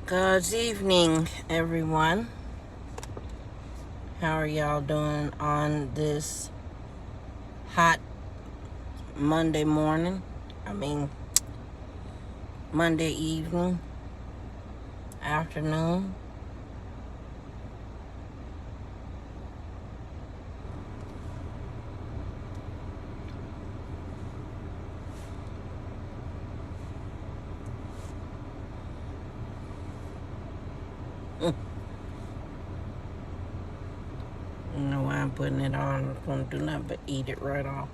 Good evening, everyone. How are y'all doing on this hot Monday morning? Monday evening, afternoon. I don't know why I'm putting it on. I'm going to do nothing but eat it right off.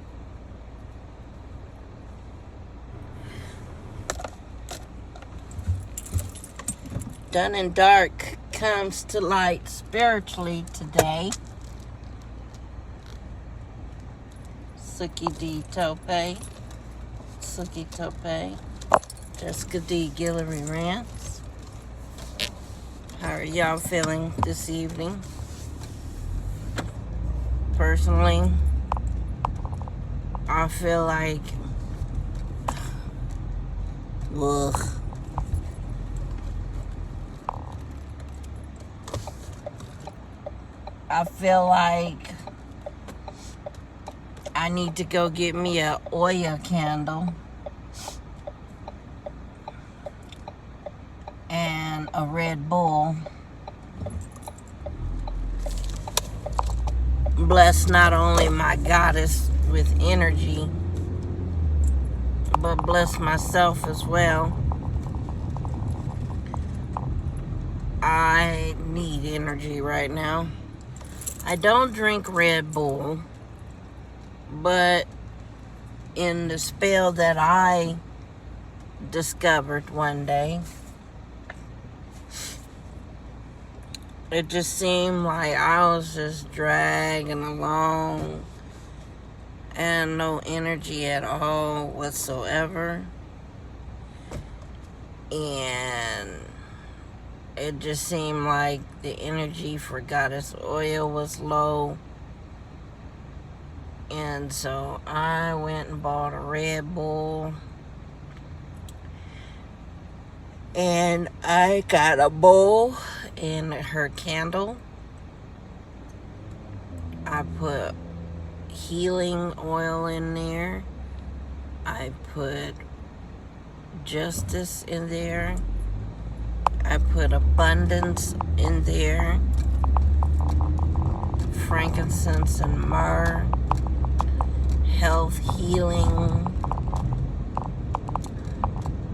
Done and dark comes to light spiritually today. Suki D. Tope, Jessica D. Guillory Rants. How are y'all feeling this evening? Personally, I feel like, ugh. I feel like I need to go get me a oil candle and a Red Bull. Bless not only my goddess with energy, but bless myself as well. I need energy right now. I don't drink Red Bull, but in the spell that I discovered one day, it just seemed like I was just dragging along and no energy at all whatsoever. And it just seemed like the energy for Goddess Oil was low. And so I went and bought a Red Bull. And I got a bowl and her candle. I put healing oil in there. I put justice in there. I put abundance in there. Frankincense and myrrh. Health, healing.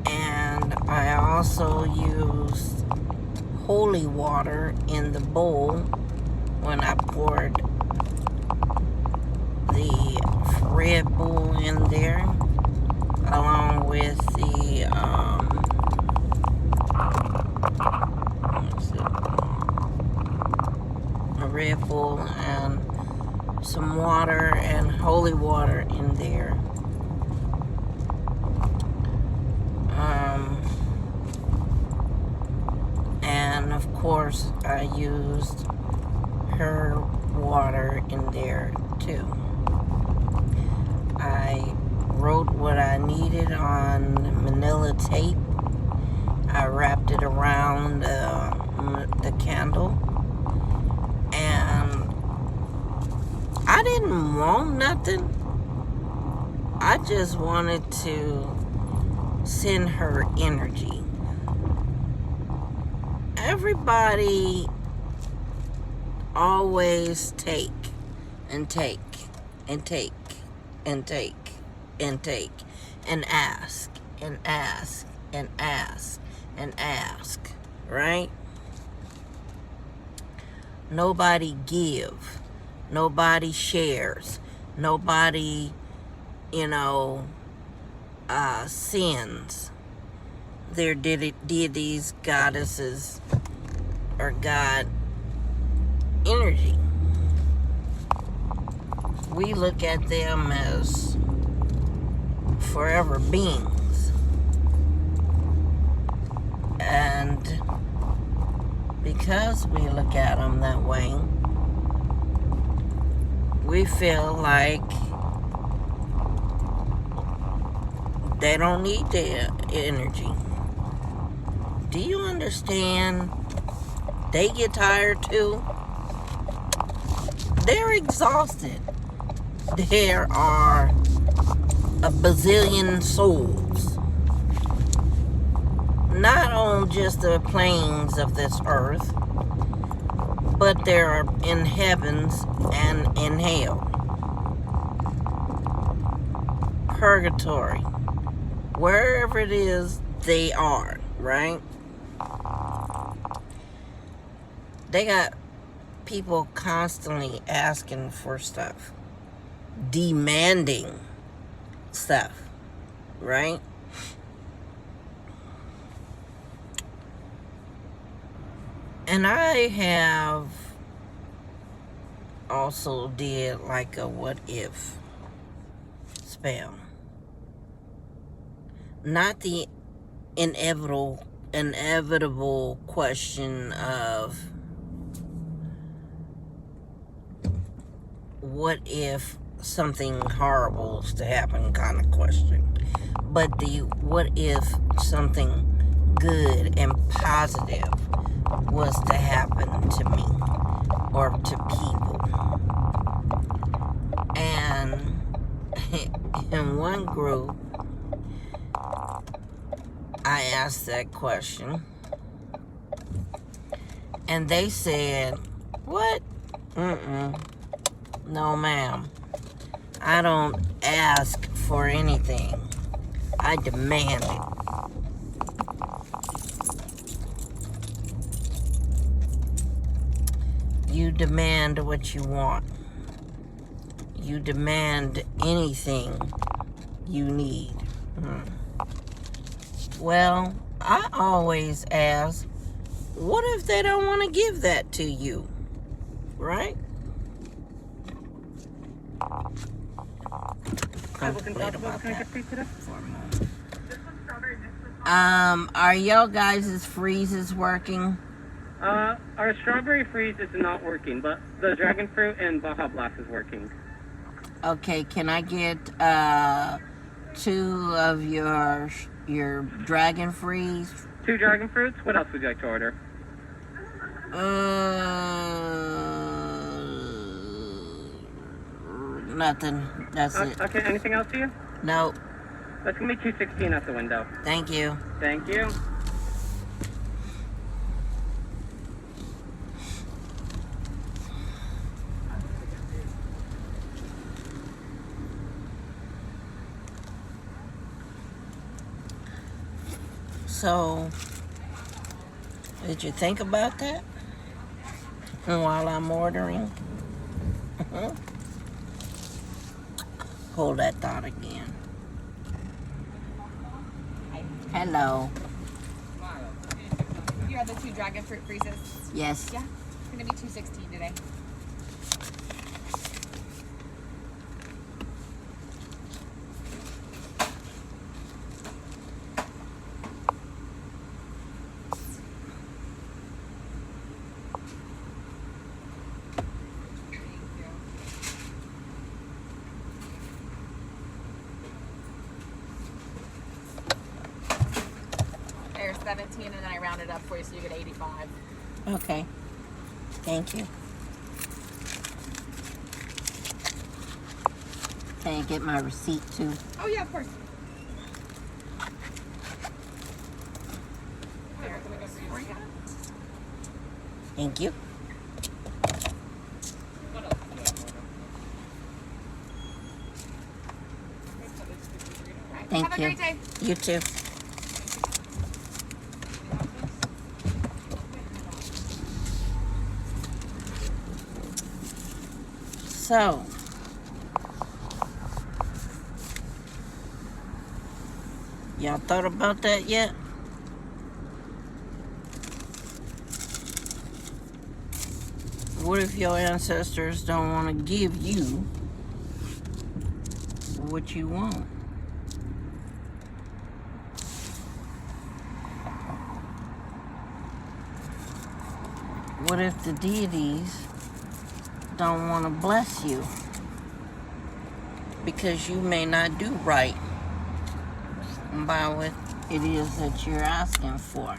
And I also used holy water in the bowl when I poured the Red Bull in there, along with the a Red Bull and some water and holy water in there. And of course I used her water in there too. I wrote what I needed on manila tape. I wrapped it around the candle, and I didn't want nothing. I just wanted to send her energy. Everybody always take and take and take and take and take and ask and ask and ask and ask, right? Nobody give. Nobody shares. Nobody, sends their deities, goddesses, or God energy. We look at them as forever beings. And because we look at them that way, we feel like they don't need their energy. Do you understand? They get tired too. They're exhausted. There are a bazillion souls, not on just the planes of this earth, but there are in heavens and in hell, purgatory, wherever it is they are, right? They got people constantly asking for stuff, demanding stuff, right? And I have also did like a what if spell. Not the inevitable question of what if something horrible is to happen kind of question, but the what if something good and positive was to happen to me or to people. And in one group I asked that question and they said, what? No, ma'am. I don't ask for anything. I demand it. You demand what you want. You demand anything you need. Well, I always ask, what if they don't want to give that to you? Right? Are y'all guys' freezes working? Our strawberry freeze is not working, but the dragon fruit and Baja Blast is working. Okay, can I get 2 of your dragon freeze? 2 dragon fruits? What else would you like to order? Nothing. That's it. Okay, anything else for you? No. That's gonna be $2.16 at the window. Thank you. Thank you. So, did you think about that while I'm ordering? Hold that thought again. Hello. You have the 2 dragon fruit freezes? Yes. Yeah. It's gonna be $2.16 today. There's 17 and then I round it up for you so you get 85. Okay. Thank you. Can I get my receipt too? Oh yeah, of course. Thank you. Thank Have a you. great day. You too. So, y'all thought about that yet? What if your ancestors don't want to give you what you want? What if the deities don't want to bless you because you may not do right by what it is that you're asking for?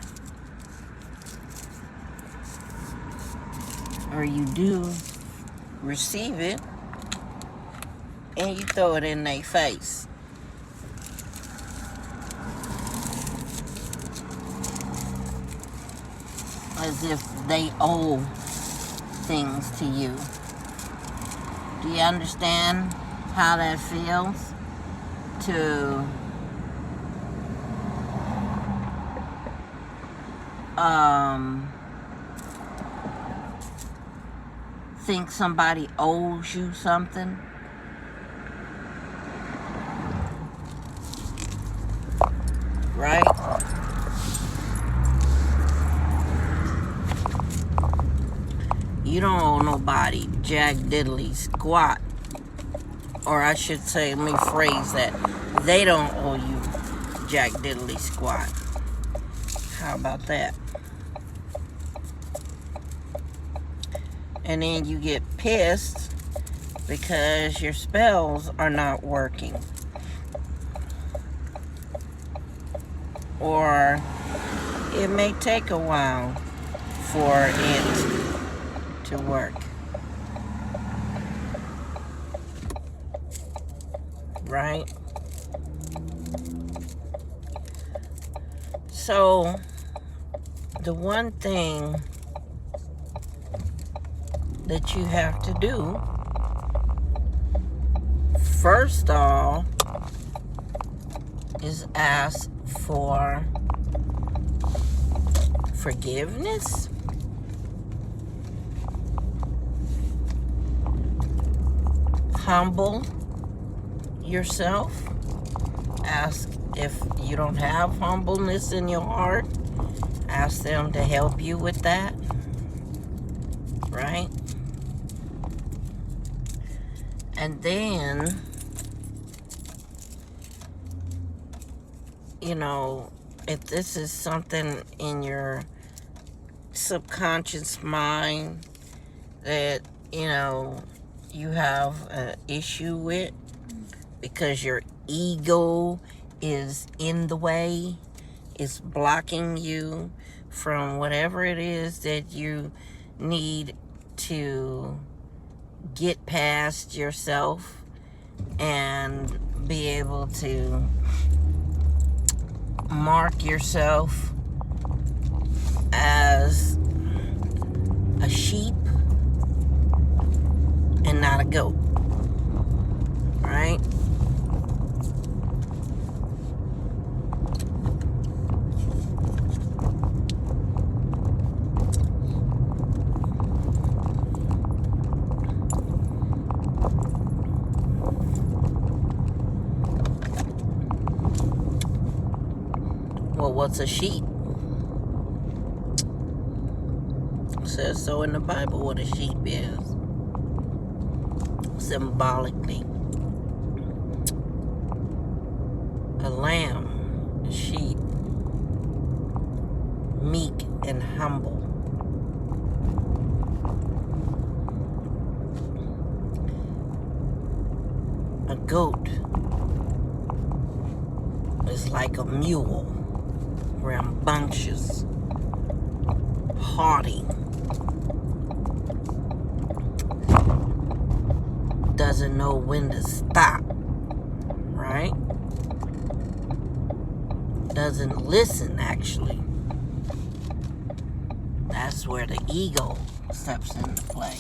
or you do receive it, and you throw it in their face. As if they owe things to you. Do you understand how that feels? To think somebody owes you something? Right? You don't owe nobody jack diddly squat. Or I should say, let me phrase that. They don't owe you jack diddly squat. How about that? And then you get pissed because your spells are not working. Or it may take a while for it to work. Right? So, the one thing that you have to do, first off, is ask for forgiveness. Humble yourself. Ask if you don't have humbleness in your heart. Ask them to help you with that. Right? And then, you know, if this is something in your subconscious mind that, you know, you have an issue with because your ego is in the way, is blocking you from whatever it is that you need to get past yourself and be able to mark yourself as a sheep and not a goat, right? Well, what's a sheep? It says so in the Bible what a sheep is. Symbolically. A lamb, a sheep, meek and humble. A goat is like a mule, rambunctious, haughty, doesn't know when to stop, right? Doesn't listen, actually. That's where the ego steps into play.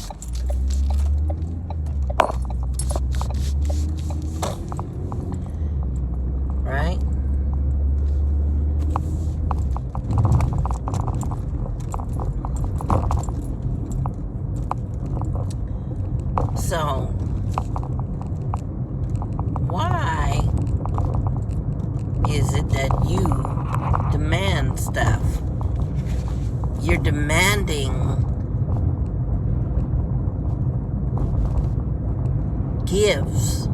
Right? So, why is it that you demand stuff? You're demanding gifts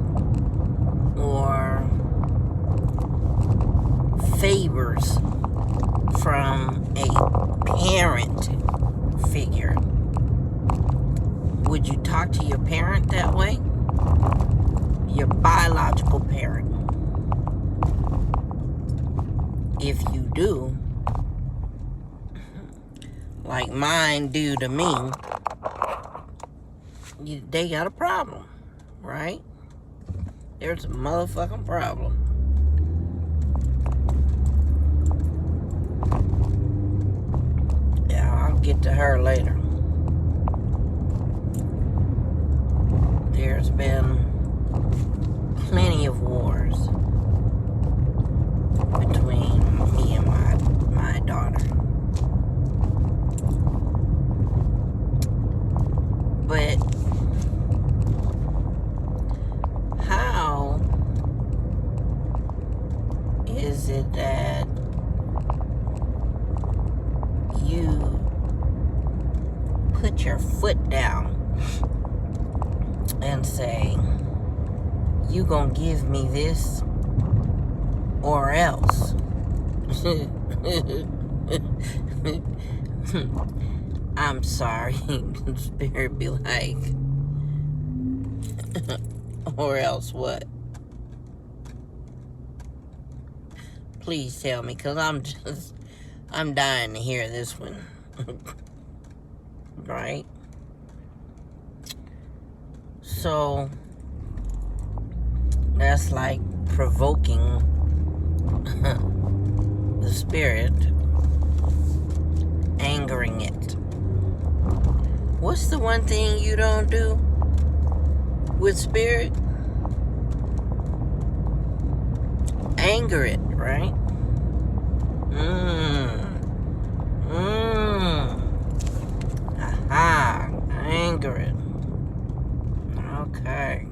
or favors from a parent figure. Would you talk to your parent that way? Your biological parent. If you do, like mine do to me, they got a problem, right? There's a motherfucking problem. Yeah, I'll get to her later. There's been plenty of wars between me and my daughter. But how is it that you put your foot down and say, you gonna give me this or else? I'm sorry. Spirit be like, or else what? Please tell me, because I'm dying to hear this one. Right? So, that's like provoking the spirit, angering it. What's the one thing you don't do with spirit? Anger it, right? Aha, anger it. Okay.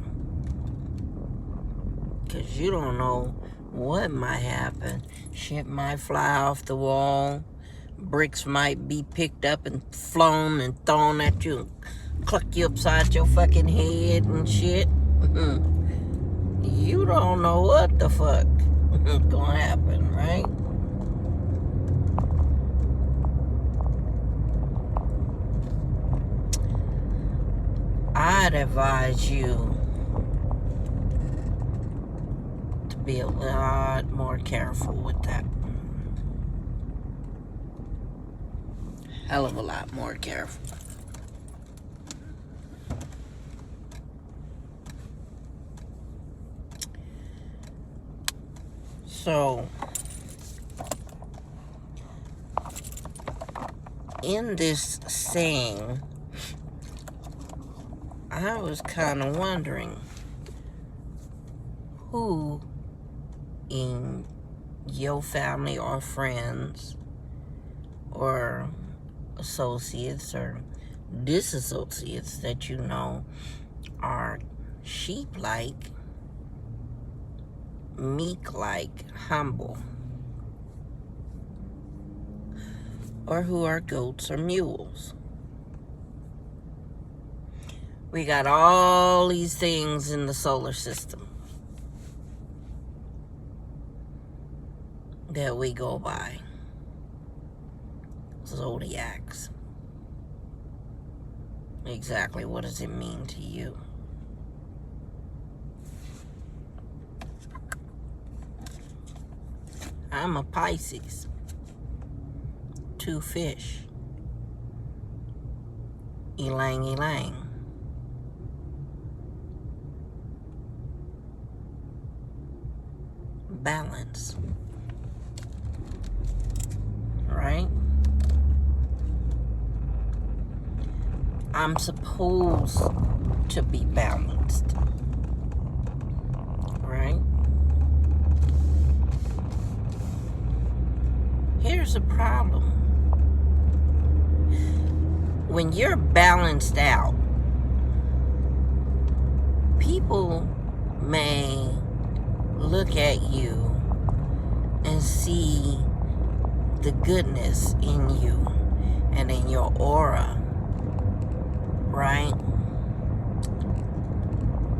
Because you don't know what might happen. Shit might fly off the wall. Bricks might be picked up and flown and thrown at you. Cluck you upside your fucking head and shit. You don't know what the fuck gonna happen, right? I'd advise you to be a lot more careful with that. Hell of a lot more careful. So, in this saying, I was kind of wondering who in your family or friends or associates or disassociates that you know are sheep-like, meek-like, humble, or who are goats or mules. We got all these things in the solar system that we go by. Zodiacs. Exactly what does it mean to you? I'm a Pisces. 2 fish. Elang elang. Balance. Right? I'm supposed to be balanced. Right? Here's the problem. When you're balanced out, people may look at you and see the goodness in you and in your aura, right?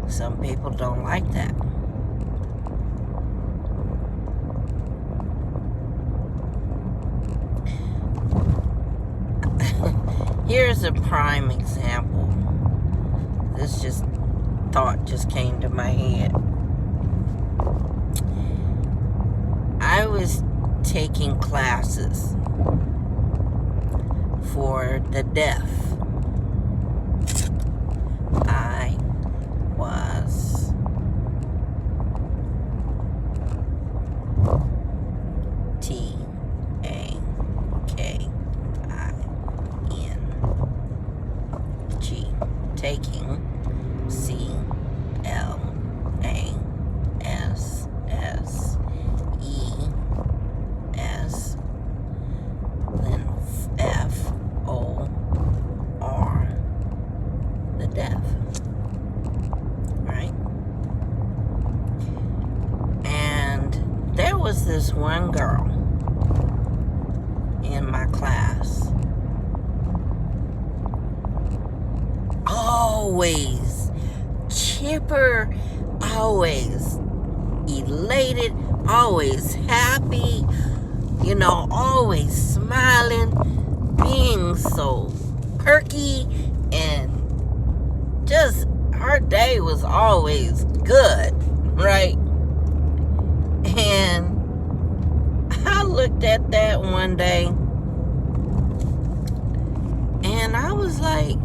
Some people don't like that. Here's a prime example. This thought just came to my head. I was taking classes for the deaf I was TAKING, taking, CLASSES, then FOR, the deaf, right? And there was this one girl in my class, always chipper, always elated, always happy, always smiling, being so perky, and just her day was always good, right? And I looked at that one day and I was like,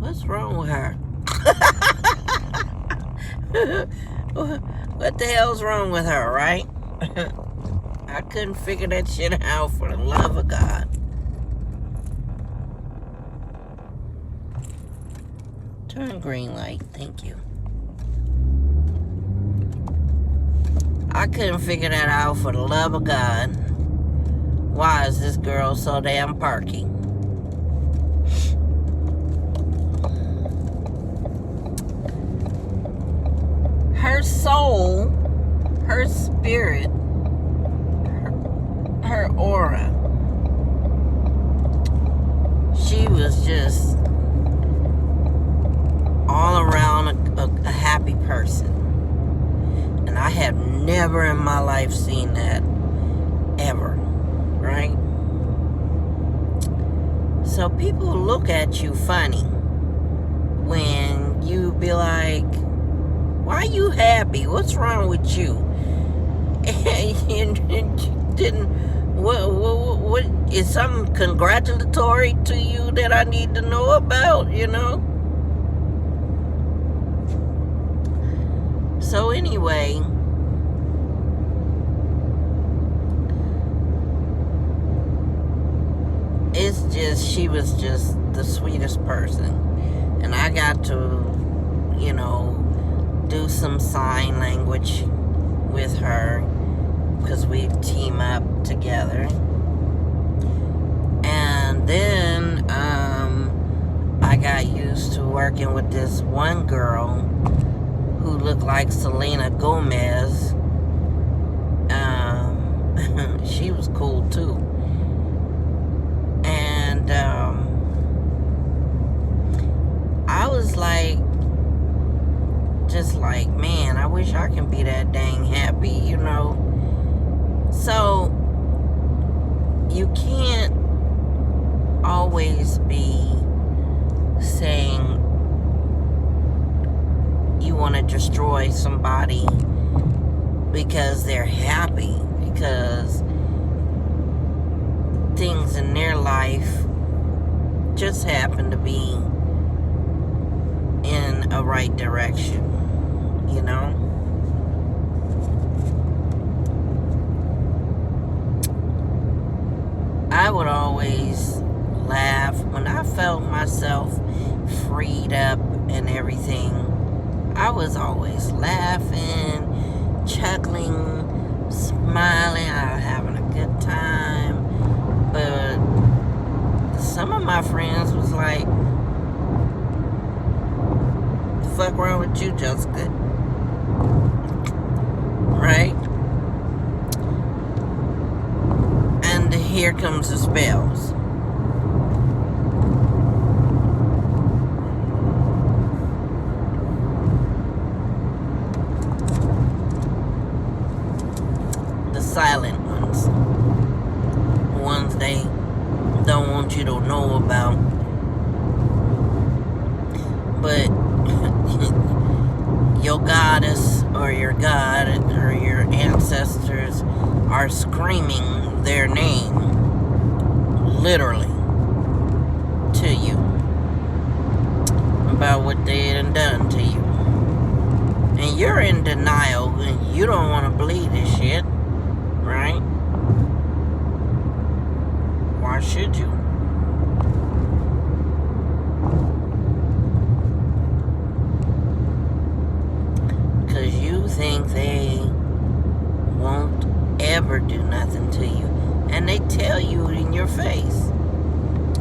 what's wrong with her? What the hell's wrong with her, right? I couldn't figure that shit out for the love of God. Turn green light, thank you. I couldn't figure that out for the love of God. Why is this girl so damn perky? Her soul, her spirit, her aura, she was just all around a happy person. And I have never in my life seen that, ever, right? So people look at you funny when you be like, why you happy? What's wrong with you? And didn't, what is something congratulatory to you that I need to know about, So anyway, it's just, she was just the sweetest person. And I got to, do some sign language with her because we team up together. And then I got used to working with this one girl who looked like Selena Gomez. She was cool too. And I was like, just like, man, I wish I can be that dang happy, So you can't always be saying you want to destroy somebody because they're happy, because things in their life just happen to be in a right direction, I would always laugh when I felt myself freed up and everything. I was always laughing, chuckling, smiling, having a good time. But some of my friends was like, the fuck wrong with you, Jessica? Right? And here comes the spells. Silent ones they don't want you to know about, but your goddess or your god or your ancestors are screaming their name literally to you, about what they done to you. And you're in denial and you don't want to believe this shit, right? Why should you? Because you think they won't ever do nothing to you. And they tell you in your face,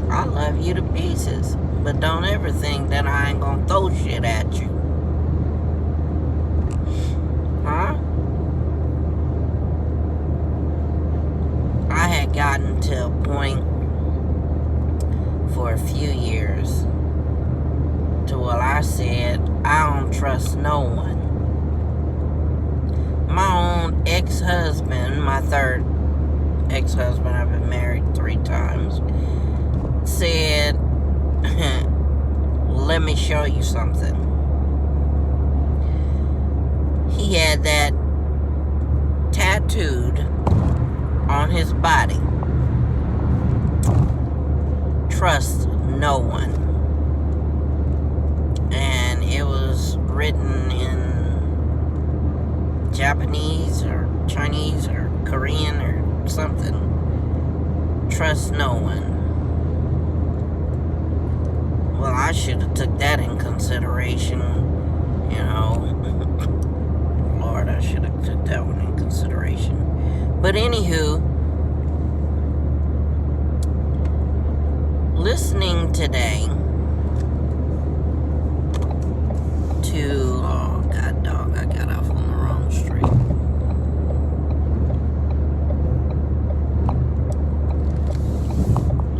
I love you to pieces. But don't ever think that I ain't gonna throw shit at you. Huh? I had gotten to a point for a few years to where I said, I don't trust no one. My own ex-husband, my third ex-husband, I've been married 3 times, said, let me show you something. He had that tattooed on his body. Trust no one. And it was written in Japanese or Chinese or Korean or something. Trust no one. Well, I should have took that in consideration, you know. Lord, I should have took that one in consideration. But anywho, listening today to, oh god dog, I got off on the wrong street.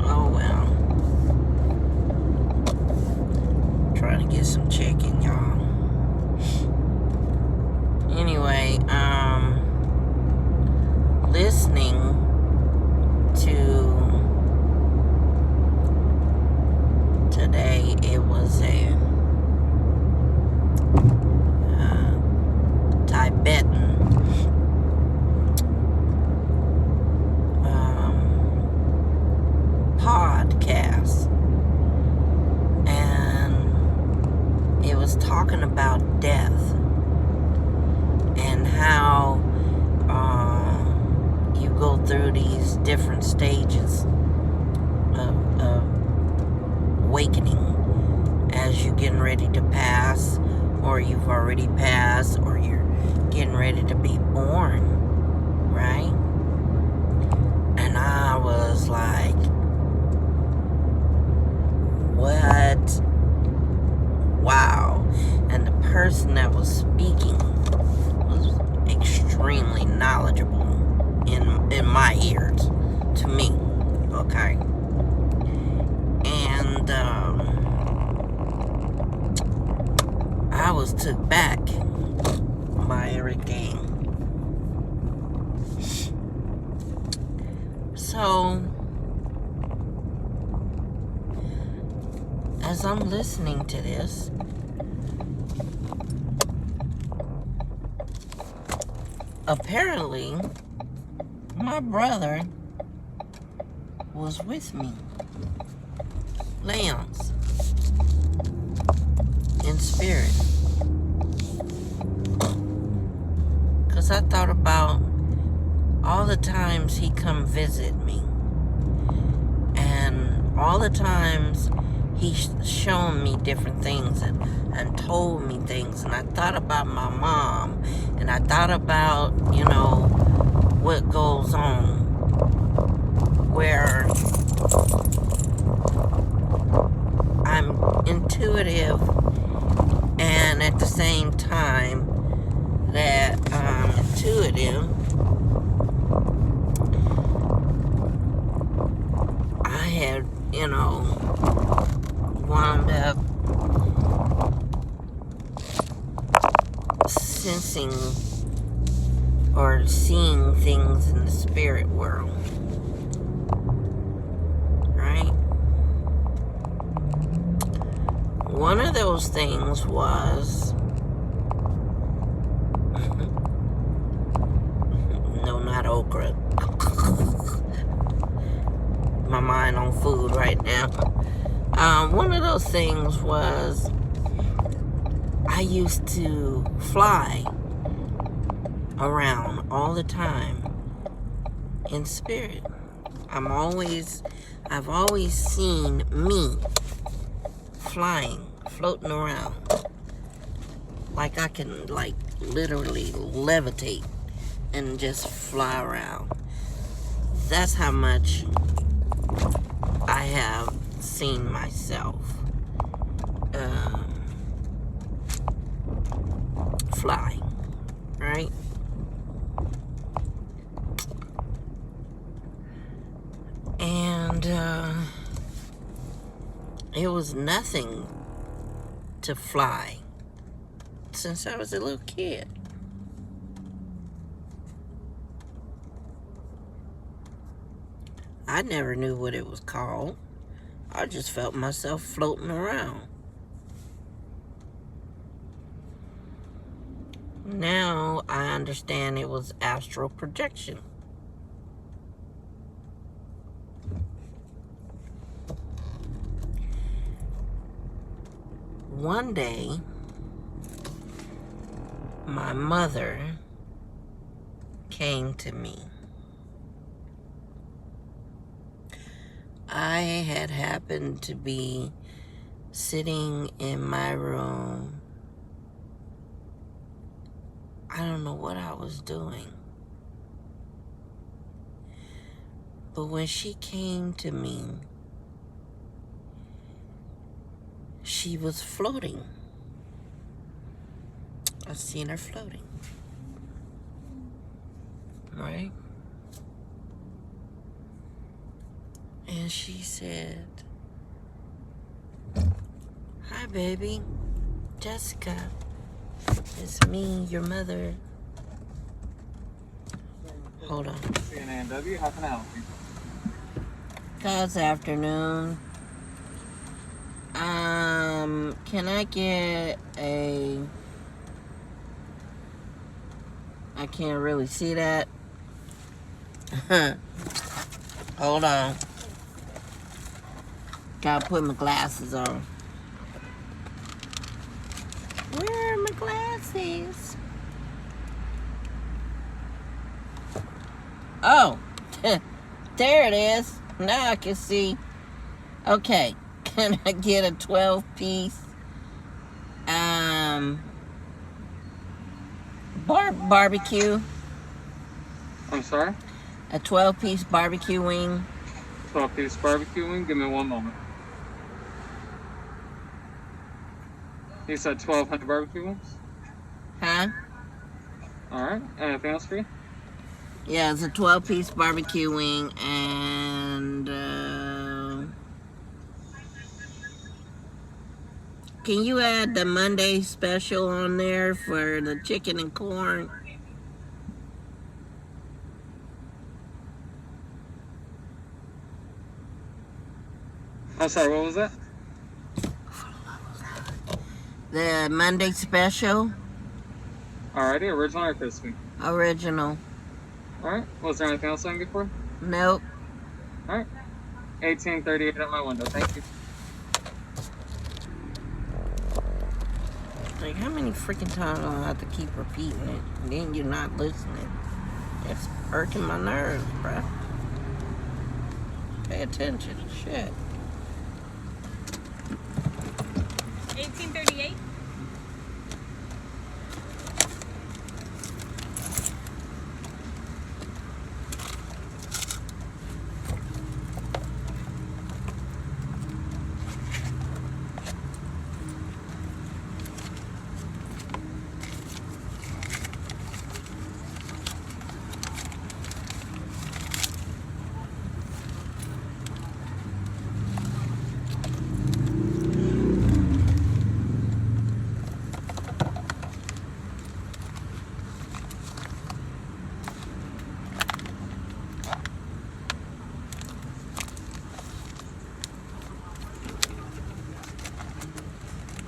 Oh well. Trying to get some chicken, y'all. Anyway, listening to today, it was a Tibetan podcast, and it was talking about death and how you go through these different stages of awakening as you're getting ready to pass, or you've already passed, or you're getting ready to be born, right? And I was like, what? Wow. And the person that was speaking was extremely knowledgeable in my ears, to me, okay? And I was took back by everything. So, as I'm listening to this, apparently my brother was with me, Leon's, in spirit. Because I thought about all the times he come visit me, and all the times he's shown me different things and told me things, and I thought about my mom, and I thought about, you know, what goes on, where I'm intuitive and at the same time that I'm intuitive, I had, you know, wound up sensing or seeing things in the spirit world, right? One of those things was no, not okra. My mind on food right now. One of those things was I used to fly around all the time in spirit. I've always seen me flying, floating around. Like I can literally levitate and just fly around. That's how much I have seen myself fly, right? And it was nothing to fly since I was a little kid. I never knew what it was called. I just felt myself floating around. Now I understand it was astral projection. One day, my mother came to me. I had happened to be sitting in my room. I don't know what I was doing. But when she came to me, she was floating. I seen her floating. Right? And she said, "Hi, baby. Jessica. It's me, your mother." Hold on. CNAW, how can I help you? God's afternoon. Can I get a... I can't really see that. Hold on. Gotta put my glasses on. Where are my glasses? Oh, there it is. Now I can see. Okay, can I get a 12-piece barbecue? I'm sorry? A 12-piece barbecue wing. 12-piece barbecue wing? Give me one moment. You said 1,200 barbecue wings? Huh? Alright, anything else for you? Yeah, it's a 12-piece barbecue wing and can you add the Monday special on there for the chicken and corn? I'm sorry, what was that? The Monday special? Alrighty, original or crispy? Original. Alright, was there anything else I can get for you? Nope. Alright, 1838 at my window, thank you. Like, how many freaking times do I have to keep repeating it? And then you're not listening. It's irking my nerves, bruh. Pay attention. Shit. 1838.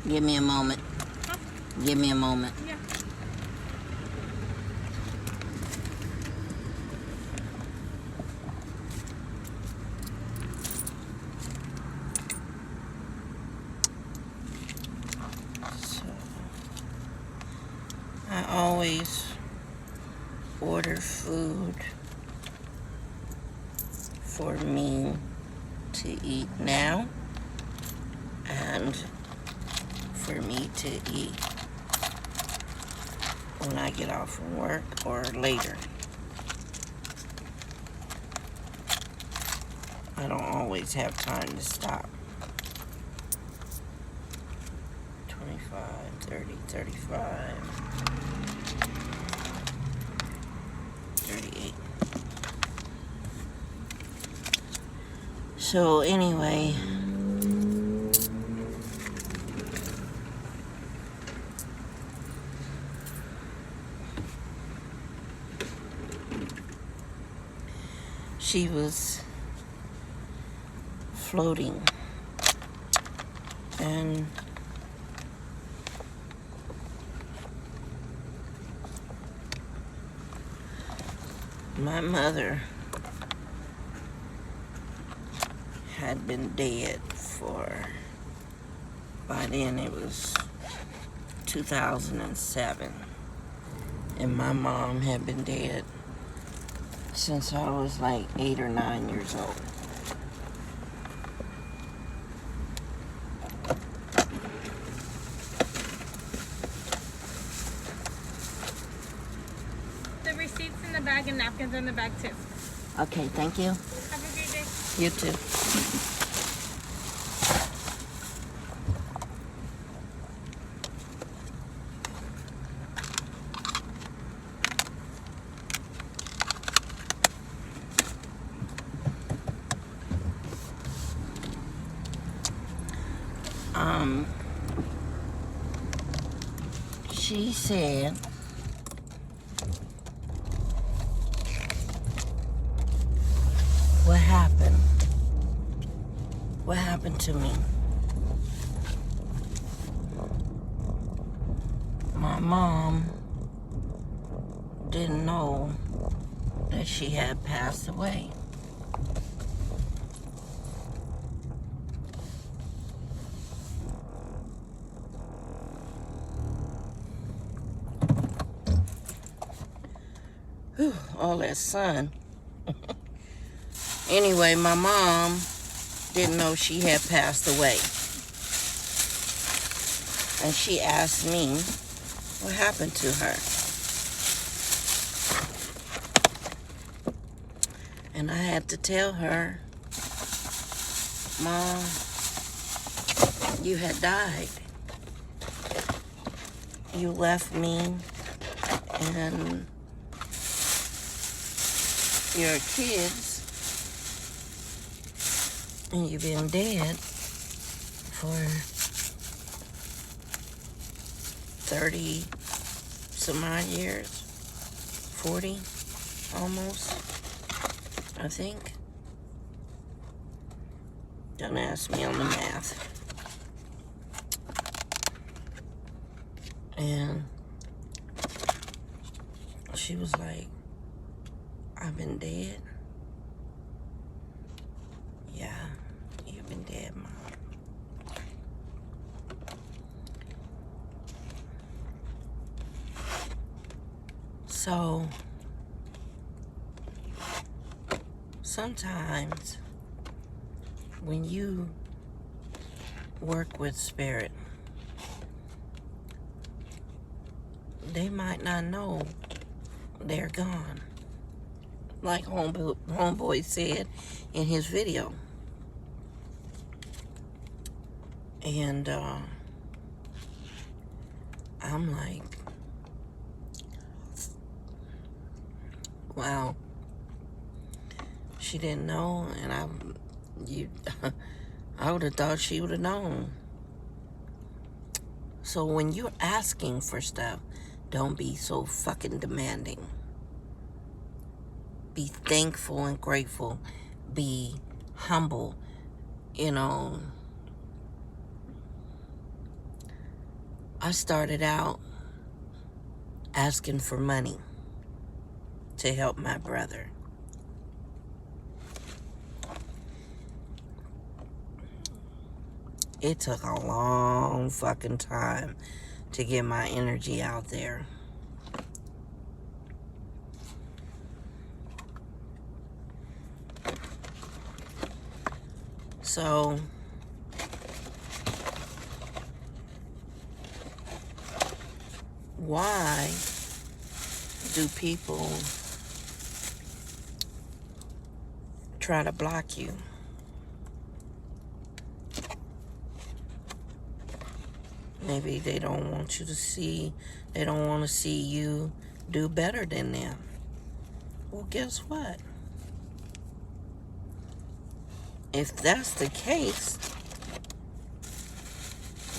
Give me a moment. Huh? Give me a moment. Yeah. So, always order food for me to eat now and for me to eat when I get off from work or later. I don't always have time to stop. 25, 30, 35, 38. So anyway, she was floating, and my mother had been dead for, by then it was 2007, and my mom had been dead since I was like 8 or 9 years old. The receipts in the bag and napkins in the bag too. Okay, thank you. Have a great day. You too. She said what happened? What happened to me? My mom didn't know that she had passed away. Whew, all that sun. Anyway, my mom didn't know she had passed away. And she asked me what happened to her. And I had to tell her, Mom, you had died. You left me and your kids, and you've been dead for 30 some odd years, 40 almost, I think. Don't ask me on the math. And she was like, I've been dead? Yeah, you've been dead, Mom. So, sometimes when you work with spirit, they might not know they're gone. Like Homeboy said in his video. And I'm like, wow, she didn't know, and I would have thought she would have known. So when you're asking for stuff, don't be so fucking demanding. Be thankful and grateful. Be humble. You know, I started out asking for money to help my brother. It took a long fucking time to get my energy out there. So why do people try to block you? Maybe they don't want you to see, they don't want to see you do better than them. Well, guess what? If that's the case,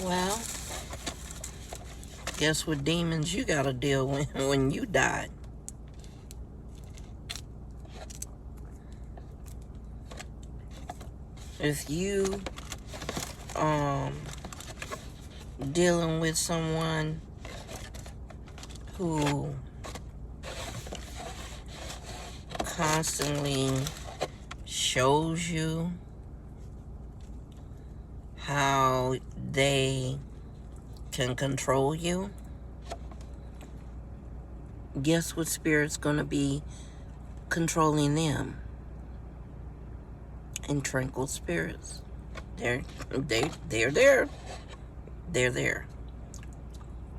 well, guess what demons you got to deal with when you die? If you dealing with someone who constantly shows you how they can control you, guess what spirit's gonna be controlling them? And tranquil spirits. They're there. They're there.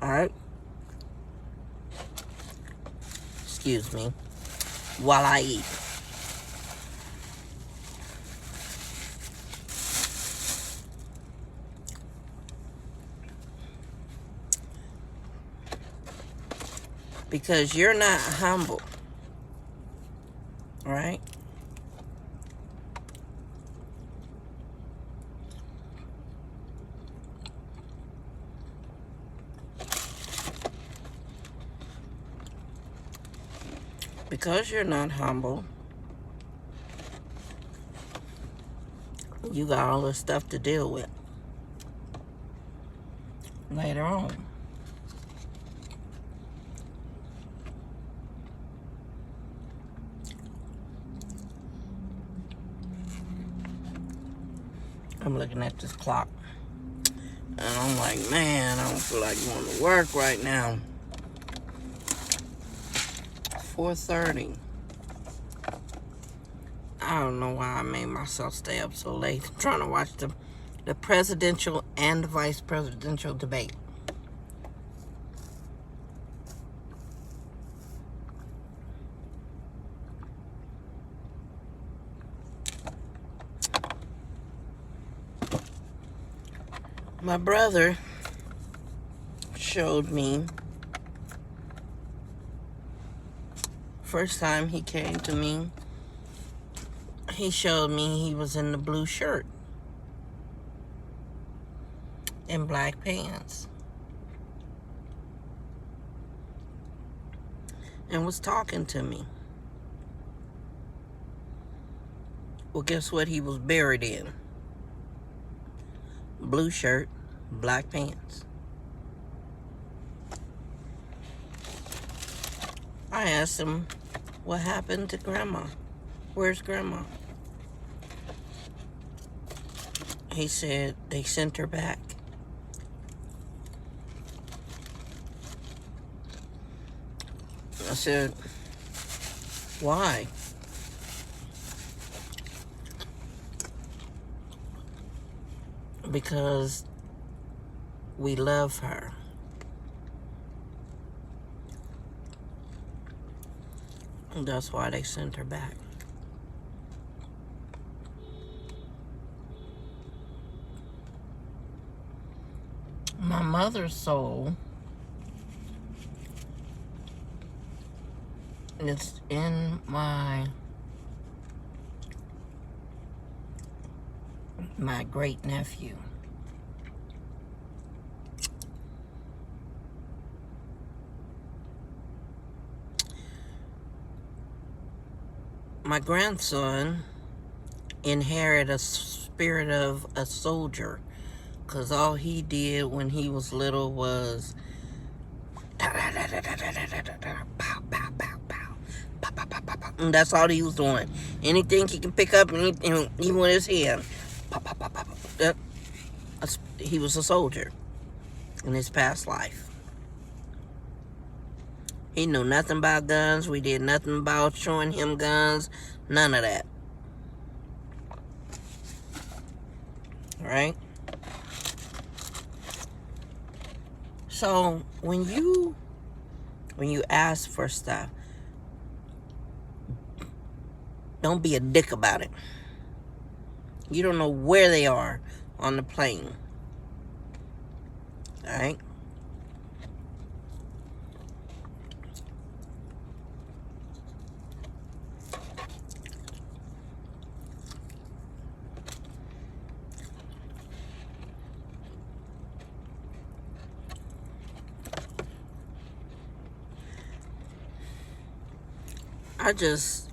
Alright? Excuse me. While I eat. Because you're not humble. Alright? Because you're not humble, you got all this stuff to deal with later on. I'm looking at this clock, and I'm like, man, I don't feel like going to work right now. 4:30. I don't know why I made myself stay up so late. I'm trying to watch the presidential and vice presidential debate. My brother showed me, first time he came to me, he showed me he was in the blue shirt and black pants and was talking to me. Well, guess what he was buried in? Blue shirt, black pants. I asked him, what happened to Grandma? Where's Grandma? He said they sent her back. I said, why? Because we love her. And that's why they sent her back. My mother's soul is in my great nephew. My grandson inherited a spirit of a soldier, because all he did when he was little was and that's all he was doing. Anything he can pick up, and even with his hand, he was a soldier in his past life. He knew nothing about guns. We did nothing about showing him guns. None of that. right? So when you ask for stuff, don't be a dick about it. You don't know where they are on the plane. All right? I just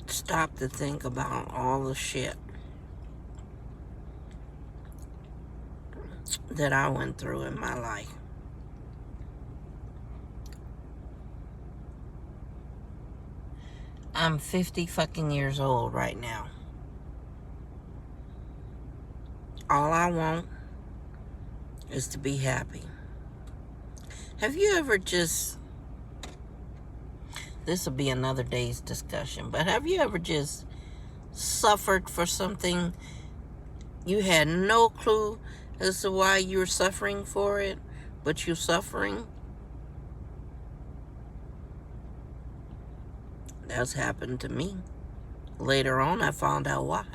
stop to think about all the shit that I went through in my life. I'm 50 fucking years old right now. All I want is to be happy. Have you ever just, this will be another day's discussion, but have you ever just suffered for something you had no clue as to why you were suffering for it, but you're suffering? That's happened to me. Later on, I found out why.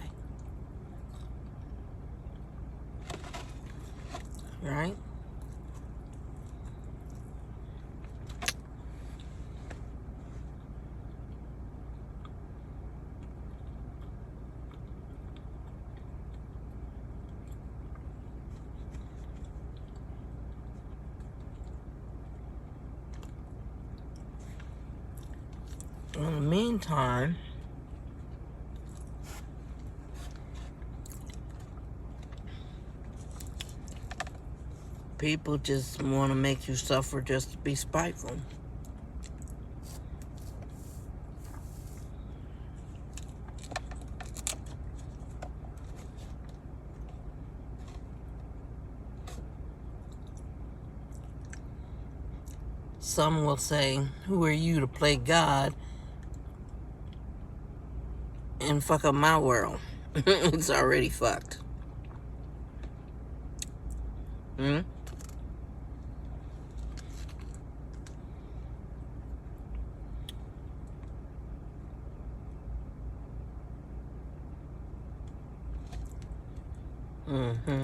Right? In the meantime, people just want to make you suffer just to be spiteful. Some will say, who are you to play God and fuck up my world? It's already fucked. Hmm? Mm-hmm.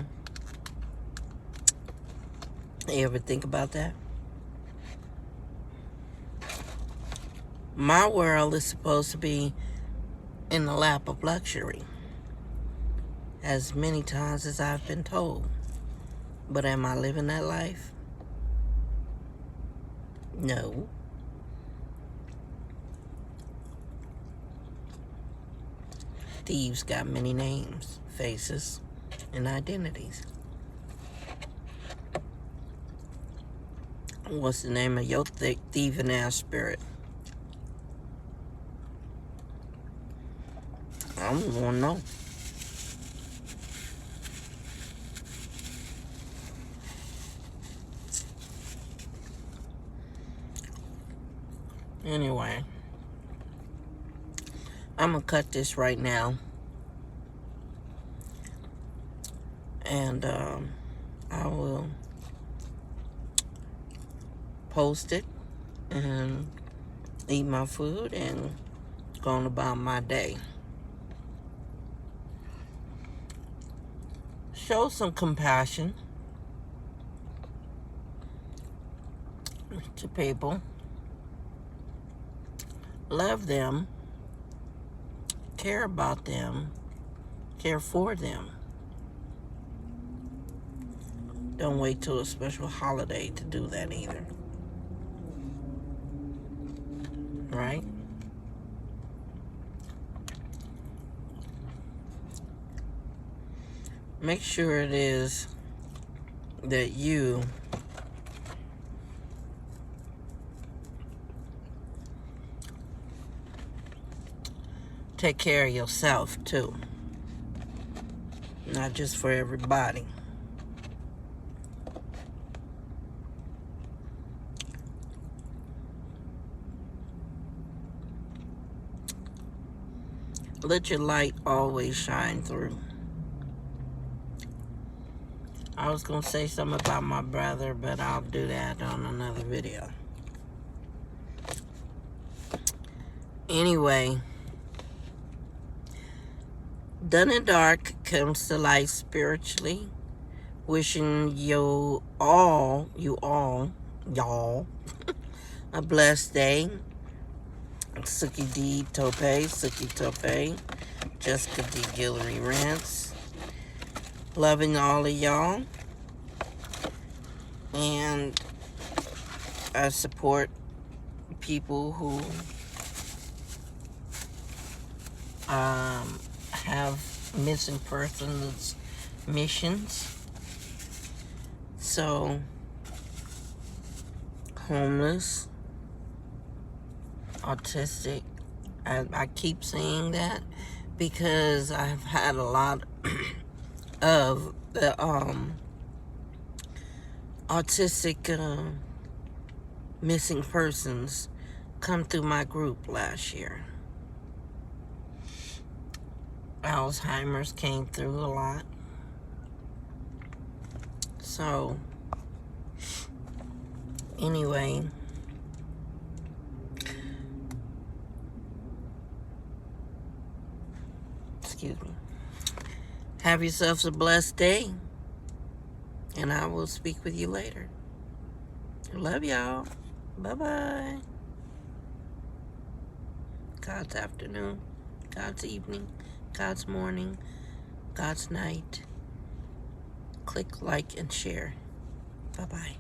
You ever think about that? My world is supposed to be in the lap of luxury, as many times as I've been told. But am I living that life? No. Thieves got many names, faces, and identities. What's the name of your thieving ass spirit? I don't want to know. Anyway, I'm going to cut this right now. And I will post it and eat my food and go on about my day. Show some compassion to people. Love them. Care about them. Care for them. Don't wait till a special holiday to do that either. Right? Make sure it is that you take care of yourself too. Not just for everybody. Let your light always shine through. I was going to say something about my brother, but I'll do that on another video. Anyway, done and dark comes to light spiritually. Wishing y'all, a blessed day. Suki D. Tope, Suki Tope, Jessica D. Guillory Rants. Loving all of y'all. And I support people who have missing persons missions. So, homeless, autistic. I keep saying that because I've had a lot of the autistic missing persons come through my group last year. Alzheimer's came through a lot. So, anyway, excuse me. Have yourselves a blessed day, and I will speak with you later. Love y'all. Bye-bye. God's afternoon, God's evening, God's morning, God's night. Click like and share. Bye-bye.